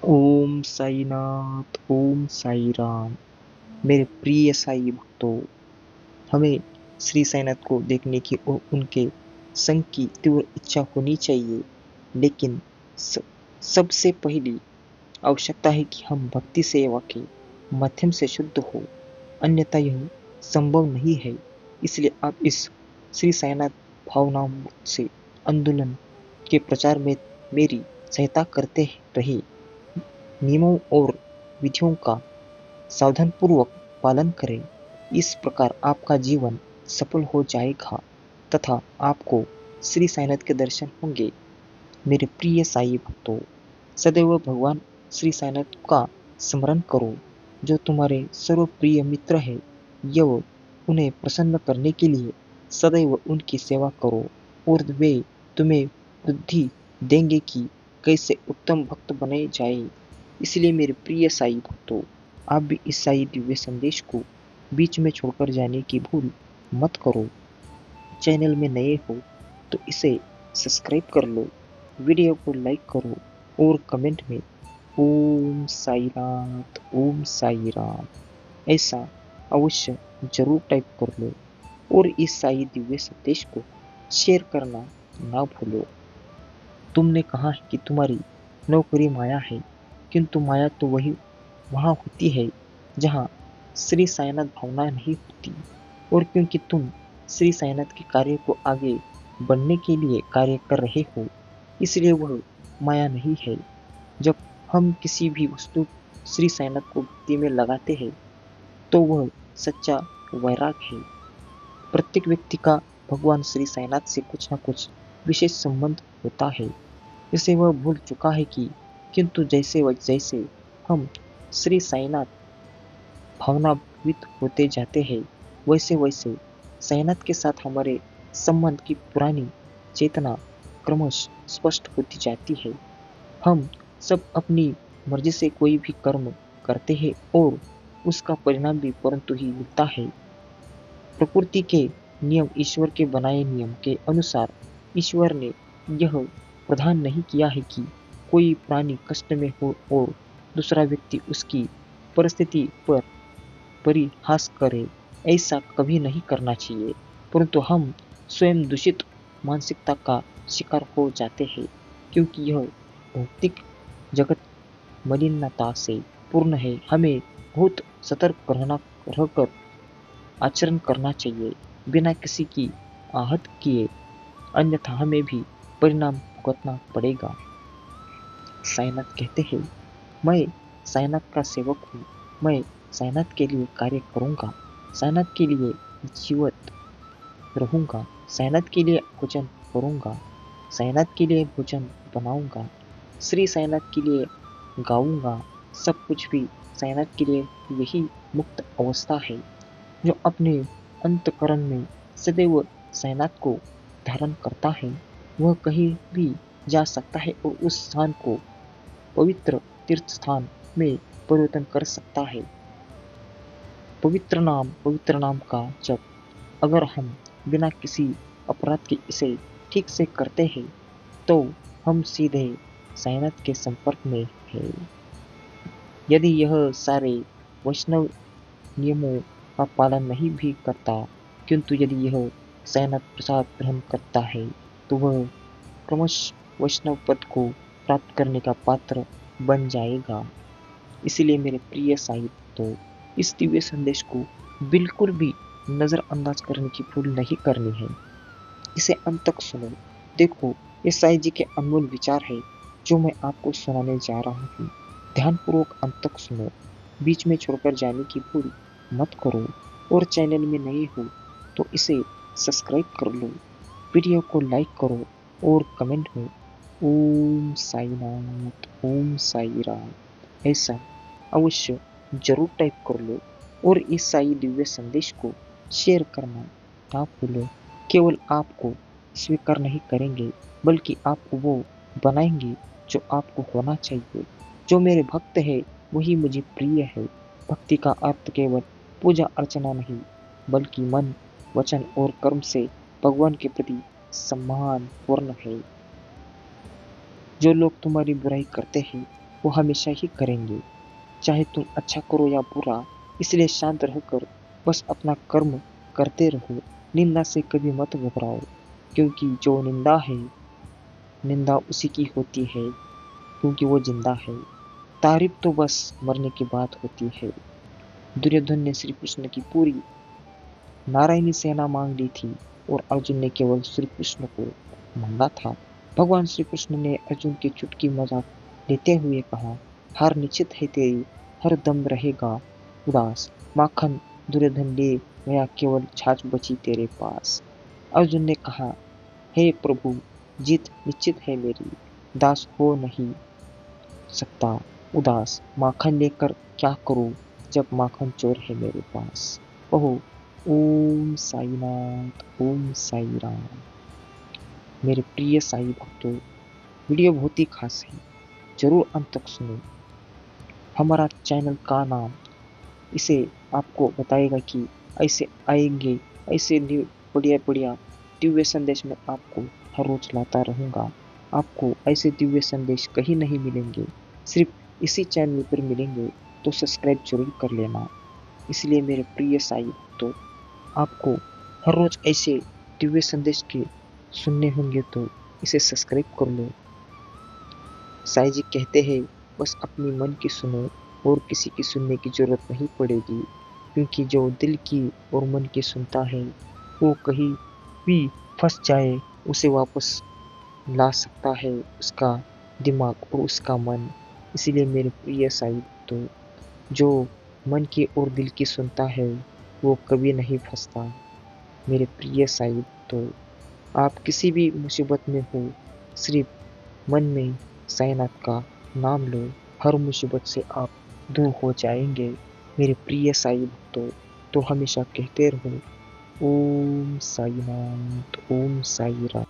ओम साईनाथ, ओम साई राम। मेरे प्रिय साई भक्तों, हमें श्री साईनाथ को देखने की और उनके संग की तीव्र इच्छा होनी चाहिए। लेकिन स- सबसे पहली आवश्यकता है कि हम भक्ति सेवा के माध्यम से शुद्ध हो, अन्यथा यह संभव नहीं है। इसलिए आप इस श्री साईनाथ भावनामृत से आंदोलन के प्रचार में मेरी सहायता करते रहे। नियमों और विधियों का सावधानपूर्वक पालन करें। इस प्रकार आपका जीवन सफल हो जाएगा तथा आपको श्री साईनाथ के दर्शन होंगे। मेरे प्रिय साई भक्तों, सदैव भगवान श्री साईनाथ का स्मरण करो, जो तुम्हारे सर्वप्रिय मित्र है। यह उन्हें प्रसन्न करने के लिए सदैव उनकी सेवा करो और वे तुम्हें बुद्धि देंगे कि कैसे उत्तम भक्त बने जाए। इसलिए मेरे प्रिय साई भक्तों, आप भी इस साई दिव्य संदेश को बीच में छोड़कर जाने की भूल मत करो। चैनल में नए हो तो इसे सब्सक्राइब कर लो, वीडियो को लाइक करो और कमेंट में ओम साईनाथ, ओम साई राम ऐसा अवश्य जरूर टाइप कर लो और इस साई दिव्य संदेश को शेयर करना ना भूलो। तुमने कहा है कि तुम्हारी नौकरी माया है, किंतु माया तो वही वहां होती है जहां श्री साईनाथ भावना नहीं होती। और क्योंकि तुम श्री साईनाथ के कार्य को आगे बढ़ने के लिए कार्य कर रहे हो, इसलिए वह माया नहीं है। जब हम किसी भी वस्तु श्री साईनाथ को भक्ति में लगाते हैं तो वह सच्चा वैराग है। प्रत्येक व्यक्ति का भगवान श्री साईनाथ से कुछ न कुछ विशेष संबंध होता है, इसे वह भूल चुका है कि किंतु जैसे जैसे हम श्री साईनाथ भावनान्वित होते जाते हैं, वैसे वैसे साईनाथ के साथ हमारे संबंध की पुरानी चेतना क्रमश स्पष्ट होती जाती है। हम सब अपनी मर्जी से कोई भी कर्म करते हैं और उसका परिणाम भी परंतु ही मिलता है। प्रकृति के नियम, ईश्वर के बनाए नियम के अनुसार ईश्वर ने यह प्रदान नहीं किया है कि कोई प्राणी कष्ट में हो और दूसरा व्यक्ति उसकी परिस्थिति पर परिहास करे। ऐसा कभी नहीं करना चाहिए, परंतु हम स्वयं दूषित मानसिकता का शिकार हो जाते हैं, क्योंकि यह भौतिक जगत मलिनता से पूर्ण है। हमें बहुत सतर्क रहकर आचरण करना चाहिए, बिना किसी की आहत किए, अन्यथा हमें भी परिणाम भुगतना पड़ेगा। साईनाथ कहते हैं, मैं साईनाथ का सेवक हूँ, मैं साईनाथ के लिए कार्य करूँगा, साईनाथ के लिए जीवित रहूँगा, साईनाथ के लिए भोजन करूँगा, साईनाथ के लिए भोजन बनाऊँगा, श्री साईनाथ के लिए गाऊँगा। सब कुछ भी साईनाथ के लिए यही मुक्त अवस्था है। जो अपने अंतःकरण में सदैव साईनाथ को धारण करता है, वह कहीं भी जा सकता है और उस स्थान को पवित्र तीर्थ स्थान में परिवर्तन कर सकता है। पवित्र नाम का जप अगर हम बिना किसी अपराध के इसे ठीक से करते हैं तो हम सीधे साईनाथ के संपर्क में है। यदि यह सारे वैष्णव नियमों का पालन नहीं भी करता, किंतु यदि यह साईनाथ प्रसाद ग्रहण करता है तो वह क्रमश वैष्णव पद को प्राप्त करने का पात्र बन जाएगा। इसलिए मेरे प्रिय साई भक्तों, इस दिव्य संदेश को बिल्कुल भी नजरअंदाज करने की भूल नहीं करनी है। इसे अंत तक सुनो। देखो, ये साई जी के अनमोल विचार है जो मैं आपको सुनाने जा रहा हूँ। ध्यानपूर्वक अंत तक सुनो, बीच में छोड़कर जाने की भूल मत करो और चैनल में नए हो तो इसे सब्सक्राइब कर लो, वीडियो को लाइक करो और कमेंट में ओम साईनाथ, ओम साई राम ऐसा अवश्य जरूर टाइप कर लो और इस साई दिव्य संदेश को शेयर करना ना भूलो। केवल आपको स्वीकार नहीं करेंगे, बल्कि आपको वो बनाएंगे जो आपको होना चाहिए। जो मेरे भक्त है वही मुझे प्रिय है। भक्ति का अर्थ केवल पूजा अर्चना नहीं, बल्कि मन, वचन और कर्म से भगवान के प्रति सम्मान पूर्ण है। जो लोग तुम्हारी बुराई करते हैं वो हमेशा ही करेंगे, चाहे तुम अच्छा करो या बुरा। इसलिए शांत रहकर बस अपना कर्म करते रहो। निंदा से कभी मत घबराओ, क्योंकि जो निंदा है, निंदा उसी की होती है, क्योंकि वो जिंदा है। तारीफ तो बस मरने की बात होती है। दुर्योधन ने श्री कृष्ण की पूरी नारायणी सेना मांग ली थी और अर्जुन ने केवल श्री कृष्ण को मांगा था। भगवान श्री कृष्ण ने अर्जुन की चुटकी मजाक लेते हुए कहा, हार निश्चित है तेरी, हर दम रहेगा उदास। माखन दुर्योधन ले गया, केवल छाछ बची तेरे पास। अर्जुन ने कहा, हे प्रभु, जीत निश्चित है मेरी, दास हो नहीं सकता उदास। माखन लेकर क्या करूं, जब माखन चोर है मेरे पास। ओहो, ओम साईनाथ, ओम साई राम। मेरे प्रिय साई भक्तों, वीडियो बहुत ही खास है, जरूर अंत तक सुनो। हमारा चैनल का नाम इसे आपको बताएगा कि ऐसे आएंगे, ऐसे बढ़िया बढ़िया दिव्य संदेश में आपको हर रोज लाता रहूंगा। आपको ऐसे दिव्य संदेश कहीं नहीं मिलेंगे, सिर्फ इसी चैनल पर मिलेंगे, तो सब्सक्राइब जरूर कर लेना। इसलिए मेरे प्रिय साई भक्तों, आपको हर रोज ऐसे दिव्य संदेश के सुनने होंगे, तो इसे सब्सक्राइब कर लो। साईं जी कहते हैं, बस अपनी मन की सुनो और किसी की सुनने की जरूरत नहीं पड़ेगी, क्योंकि जो दिल की और मन की सुनता है, वो कहीं भी फंस जाए उसे वापस ला सकता है उसका दिमाग और उसका मन। इसीलिए मेरे प्रिय साई तो जो मन की और दिल की सुनता है, वो कभी नहीं फंसता। मेरे प्रिय साई तो आप किसी भी मुसीबत में हो, सिर्फ मन में साईनाथ का नाम लो, हर मुसीबत से आप दूर हो जाएंगे। मेरे प्रिय साई भक्तों, तो हमेशा कहते रहो, ओम साईनाथ, ओम साई राम।